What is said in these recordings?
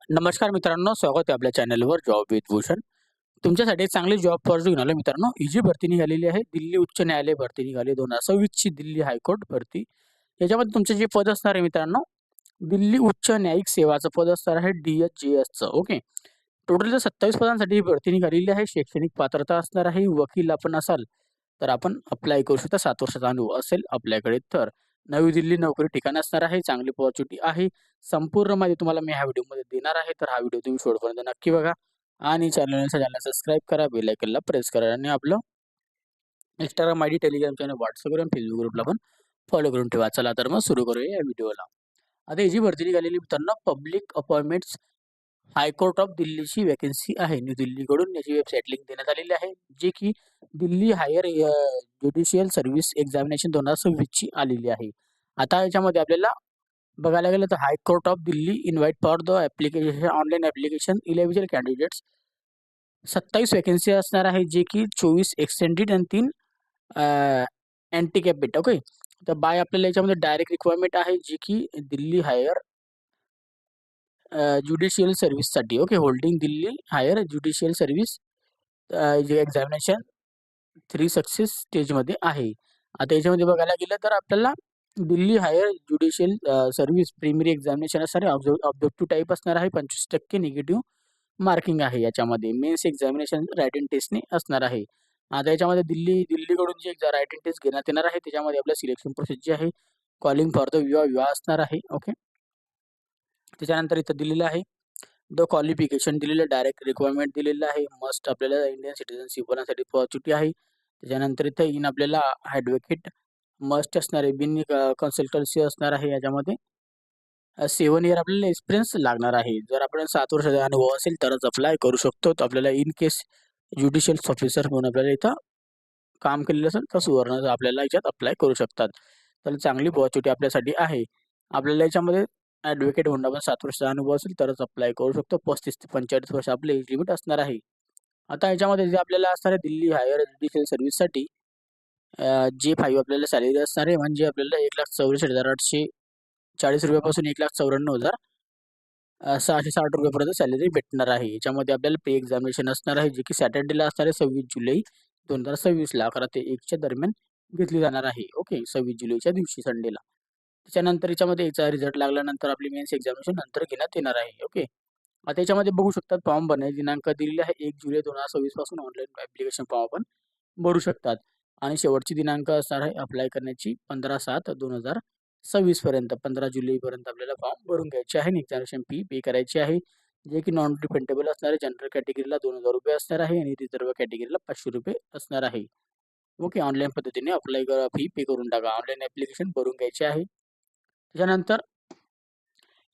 नमस्कार मित्रांनो, स्वागत आहे आपल्या चॅनलवर जॉब विथ भूषण. तुमच्यासाठी एक चांगली जॉब ऑफर घेऊन आलो मित्रांनो. ही जी भरती निघालेली आहे, दिल्ली उच्च न्यायालय भरती निघाली 2026 ची दिल्ली हायकोर्ट भरती. याच्यामध्ये तुमचे जे पद असणार आहे मित्रांनो, दिल्ली उच्च न्यायिक सेवाचं पद असणार आहे DHJSचं. ओके. टोटल जर 27 पदांसाठी ही भरती निघालेली आहे. शैक्षणिक पात्रता असणार आहे. वकील आपण असाल तर आपण अप्लाय करू शकता. 7 वर्षाचा अनुभव असेल आपल्याकडे तर. नवी दिल्ली नोकरी ठिकाण असणार आहे. चांगली अपॉर्च्युनिटी आहे. संपूर्ण माहिती तुम्हाला मी ह्या व्हिडिओमध्ये देणार आहे. तर हा व्हिडिओ तुम्ही शेवटपर्यंत नक्की बघा आणि चॅनलला सबस्क्राईब करा, बेल आयकॉनला प्रेस करा आणि आपलं Instagram ID, Telegram channel, WhatsApp आणि Facebook ग्रुपला पण फॉलो करून ठेवा. चला तर मग सुरू करूया या व्हिडिओला. आता ही जी भरती निघालेली मित्रांनो, पब्लिक अपॉइंटमेंट्स हायकोर्ट ऑफ दिल्लीची वॅकन्सी आहे. न्यू दिल्लीकडून याची वेबसाईट लिंक देण्यात आलेली आहे, जी की Delhi higher judicial service examination 2026 ची आलेली आहे. आता याच्यामध्ये आपल्याला बघायला गेलं तर high court of Delhi invite for the application online application eligible candidates 27 vacancy असणार आहे, जे की 24 एक्सटेंडेड आणि 3 अँटी कॅपेट. ओके. तर बाय आपल्याला याच्यामध्ये डायरेक्ट रिक्वायरमेंट आहे, जी की दिल्ली हायर ज्युडिशियल सर्व्हिससाठी. Okay. Holding Delhi higher judicial service जे एक्झामिनेशन 3 सक्सेस स्टेजमध्ये आहे. आता याच्यामध्ये बघायला गेलं तर आपल्याला Delhi higher judicial service preliminary examination असणार आहे. ऑब्जेक्टिव्ह टाइप असणार आहे. 25% निगेटिव्ह मार्किंग आहे याच्यामध्ये. मेन्स एक्झामिनेशन रायटिंग टेस्टने असणार आहे. आता याच्यामध्ये दिल्लीकडून जे रायटिंग टेस्ट घेण्यात येणार आहे, त्याच्यामध्ये आपल्या सिलेक्शन प्रोसेस जी आहे, कॉलिंग फॉर द विवा असणार आहे. ओके. त्याच्यानंतर इथं दिलेलं आहे द क्वालिफिकेशन दिलेलं, डायरेक्ट रिक्वायरमेंट दिलेलं आहे. मस्ट आपल्याला इंडियन सिटिझनशिप बनण्यासाठी अपॉर्च्युनिटी आहे. त्याच्यानंतर इथं इन आपल्याला ॲडव्होकेट मस्ट असणार आहे. बिन कन्सल्टन्सी असणार आहे याच्यामध्ये. 7 इयर आपल्याला एक्सपिरियन्स लागणार आहे. जर आपण 7 वर्षाचा अनुभव असेल तरच अप्लाय करू शकतो. तर आपल्याला इन केस ज्युडिशियल ऑफिसर म्हणून आपल्याला इथं काम केलेलं असेल तर सुवर्ण आपल्याला याच्यात अप्लाय करू शकतात. तर चांगली अपॉर्च्युनिटी आपल्यासाठी आहे. आपल्याला याच्यामध्ये ॲडव्होकेट म्हणून आपण 7 वर्षाचा अनुभव असेल तरच अप्लाय करू शकतो. 35 ते 45 वर्ष आपले एज लिमिट असणार आहे. आता याच्यामध्ये जे आपल्याला असणार आहे दिल्ली हायर ज्युडिशियल सर्व्हिससाठी J5 आपल्याला सॅलरी असणार आहे. म्हणजे आपल्याला 1,64,840 रुपयापासून 1,94,660 रुपयापर्यंत सॅलरी भेटणार आहे. याच्यामध्ये आपल्याला प्री एक्झामिनेशन असणार आहे, जे की सॅटर्डेला असणार आहे 26 जुलै 2026ला 11 ते 1च्या दरम्यान घेतली जाणार आहे. ओके. 26 जुलैच्या दिवशी संडेला. त्याच्यानंतर याच्यामध्ये याचा रिझल्ट लागल्यानंतर आपली मेन्स एक्झामिनेशन नंतर घेण्यात येणार आहे. ओके. आता याच्यामध्ये बघू शकतात फॉर्म भरण्याची दिनांक दिलेली आहे 1 जुलै 2026 पासून ऑनलाईन ॲप्लिकेशन फॉर्म आपण भरू शकतात आणि शेवटची दिनांक असणार आहे अप्लाय करण्याची 15/7/2026 पर्यंत. 15 जुलैपर्यंत आपल्याला फॉर्म भरून घ्यायचे आहे. एक्झामिनेशन फी पे करायची आहे, जे की नॉन रिफंडेबल असणार आहे. जनरल कॅटेगरीला ₹2000 असणार आहे आणि रिझर्व्ह कॅटेगरीला ₹500 असणार आहे. ओके. ऑनलाईन पद्धतीने अप्लाय करा, फी पे करून टाका. ऑनलाईन ॲप्लिकेशन भरून घ्यायचे आहे. त्याच्यानंतर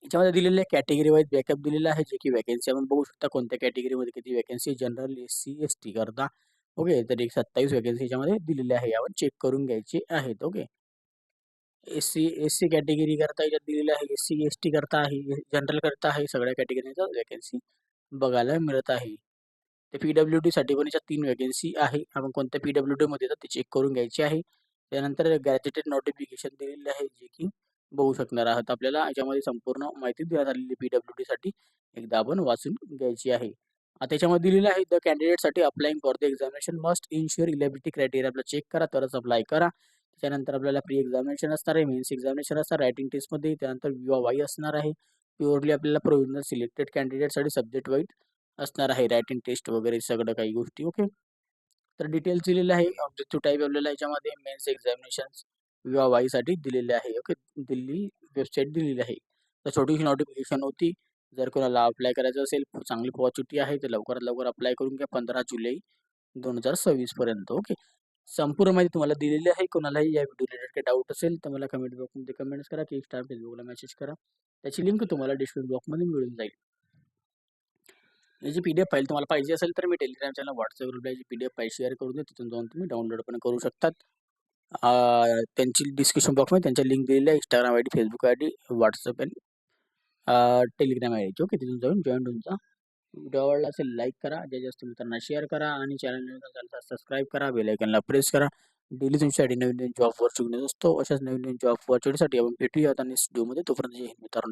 याच्यामध्ये दिलेले कॅटेगरी वाईज बॅकअप दिलेला आहे, जे की वॅकन्सी आपण बघू शकता कोणत्या कॅटेगरीमध्ये किती वॅकन्सी. जनरल, एस-सी, एस-टी करता. ओके. तर एक 27 वॅकन्सी याच्यामध्ये दिलेले आहे. आपण चेक करून घ्यायचे आहेत. ओके. एस-सी कॅटेगरी करता याच्यात दिलेलं आहे. एस-सी, एस-टी करता आहे. जनरल करता आहे. सगळ्या कॅटेगरीचा वॅकन्सी बघायला मिळत आहे. ते पी-डब्ल्यू-डीसाठी पण याच्यात 3 वॅकन्सी आहे. आपण कोणत्या पी-डब्ल्यू-डीमध्ये येतात ते चेक करून घ्यायचे आहे. त्यानंतर गॅजेटेड नोटिफिकेशन दिलेले आहे, जे की बघू शकणार आहात. आपल्याला याच्यामध्ये संपूर्ण माहिती देण्यात आलेली पी-डब्ल्यू-डीसाठी एकदा आपण वाचून घ्यायची आहे. आता त्याच्यामध्ये दिलेलं आहे द कॅन्डिडेटसाठी applying for the examination must ensure eligibility criteria आपला चेक करा तरच अप्लाय करा. त्याच्यानंतर आपल्याला प्री एक्झामिनेशन असणार आहे, मेन्स एक्झामिनेशन असणार रायटिंग टेस्टमध्ये. त्यानंतर विवा असणार आहे. प्युअरली आपल्याला प्रोव्हिजनल सिलेक्टेड कॅन्डिडेटसाठी सब्जेक्ट वाईज असणार आहे रायटिंग टेस्ट वगैरे सगळं काही गोष्टी. ओके. तर डिटेल्स दिलेले आहे. ऑब्जेक्टिव्ह टाइप आपल्याला याच्यामध्ये मेन्स एक्झामिनेशन्स विवा दिलेले आहे. ओके. दिल्ली वेबसाईट दिलेली आहे. तर छोटीशी नोटिफिकेशन होती. जर कोणाला अप्लाय करायचं असेल, चांगली अपॉर्च्युनिटी आहे, तर लवकरात लवकर अप्लाय करून घ्या 15 जुलै 2026 पर्यंत. ओके. संपूर्ण माहिती तुम्हाला दिलेली आहे. कोणालाही या व्हिडिओ रिलेटेड काही डाऊट असेल तर मला कमेंट बॉक्समध्ये कमेंट्स करा की फेसबुकला मेसेज करा. त्याची लिंक तुम्हाला डिस्क्रिप्शन बॉक्समध्ये मिळून जाईल. याची PDF फाईल तुम्हाला पाहिजे असेल तर मी टेलिग्राम चॅनल, WhatsApp ग्रुपला याची PDF फाईल शेअर करून देतो. तिथून जाऊन तुम्ही डाउनलोड पण करू शकतात. त्यांची डिस्क्रिप्शन बॉक्समध्ये त्यांच्या लिंक दिलेल्या आहे. Instagram ID, Facebook ID, WhatsApp आणि टेलिग्राम आयडी. ओके. तिथून जाऊन जॉईन होऊन जा. व्हिडिओ आवडला असेल लाईक करा, जास्त मित्रांना शेअर करा आणि चॅनलला सबस्क्राईब करा, बेल आयकॉनला प्रेस करा. डेली तुमच्यासाठी नवीन नवीन जॉब अपॉर्च्युनिटीज असतो. अशाच नवीन नवीन जॉब अपॉर्च्युनिटीसाठी आपण भेटूयात आणि व्हिडिओमध्ये. तोपर्यंत जय हिंद मित्रांनो.